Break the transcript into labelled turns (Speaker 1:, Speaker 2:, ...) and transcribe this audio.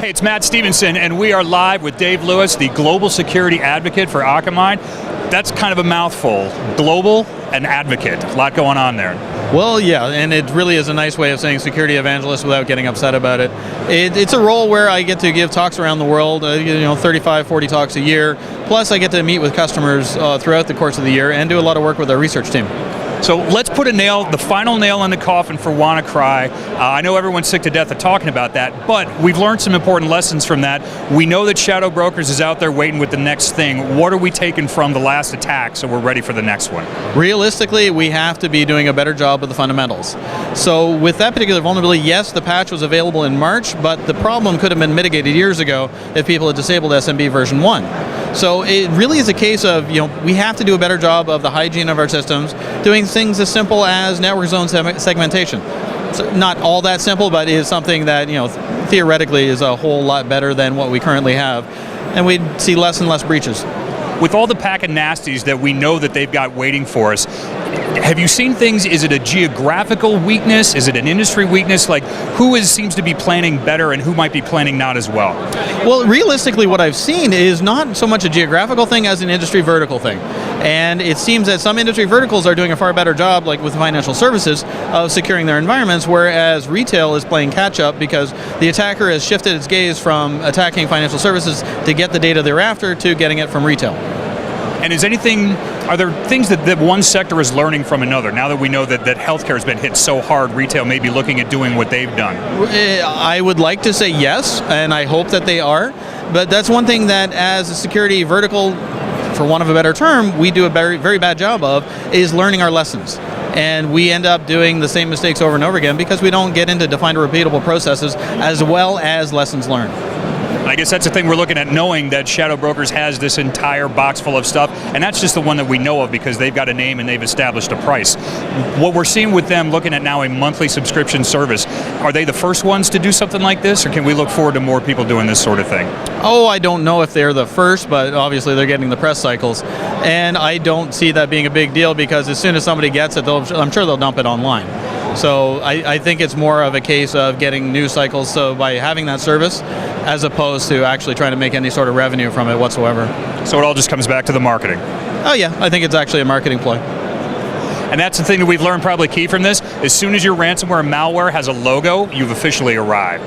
Speaker 1: Hey, it's Matt Stephenson, and we are live with Dave Lewis, the Global Security Advocate for Akamai. That's kind of a mouthful. Global and advocate. A lot going on there.
Speaker 2: Well, yeah, and it really is a nice way of saying security evangelist without getting upset about it. It's a role where I get to give talks around the world, 35, 40 talks a year. Plus, I get to meet with customers throughout the course of the year and do a lot of work with our research team.
Speaker 1: So let's put the final nail in the coffin for Wannacry. I know everyone's sick to death of talking about that, but we've learned some important lessons from that. We know that Shadow Brokers is out there waiting with the next thing. What are we taking from the last attack so we're ready for the next one?
Speaker 2: Realistically, we have to be doing a better job of the fundamentals. So with that particular vulnerability, yes, the patch was available in March, but the problem could have been mitigated years ago if people had disabled SMB version 1. So it really is a case of, we have to do a better job of the hygiene of our systems, doing things as simple as network zone segmentation. So not all that simple, but it is something that, theoretically is a whole lot better than what we currently have. And we'd see less and less breaches.
Speaker 1: With all the pack of nasties that we know that they've got waiting for us, have you seen things? Is it a geographical weakness? Is it an industry weakness? Like, who seems to be planning better and who might be planning not as well?
Speaker 2: Well, realistically, what I've seen is not so much a geographical thing as an industry vertical thing. And it seems that some industry verticals are doing a far better job, like with financial services, of securing their environments, whereas retail is playing catch up because the attacker has shifted its gaze from attacking financial services to get the data they're after to getting it from retail.
Speaker 1: And are there things that one sector is learning from another? Now that we know that healthcare has been hit so hard, retail may be looking at doing what they've done.
Speaker 2: I would like to say yes, and I hope that they are. But that's one thing that as a security vertical, for want of a better term, we do a very, very bad job of, is learning our lessons. And we end up doing the same mistakes over and over again because we don't get into defined repeatable processes as well as lessons learned.
Speaker 1: I guess that's the thing we're looking at, knowing that Shadow Brokers has this entire box full of stuff, and that's just the one that we know of because they've got a name and they've established a price. What we're seeing with them, looking at now a monthly subscription service, are they the first ones to do something like this, or can we look forward to more people doing this sort of thing?
Speaker 2: Oh, I don't know if they're the first, but obviously they're getting the press cycles, and I don't see that being a big deal because as soon as somebody gets it, I'm sure they'll dump it online. So I think it's more of a case of getting news cycles, so by having that service, as opposed to actually trying to make any sort of revenue from it whatsoever.
Speaker 1: So it all just comes back to the marketing?
Speaker 2: Oh yeah, I think it's actually a marketing ploy.
Speaker 1: And that's the thing that we've learned probably key from this. As soon as your ransomware malware has a logo, you've officially arrived.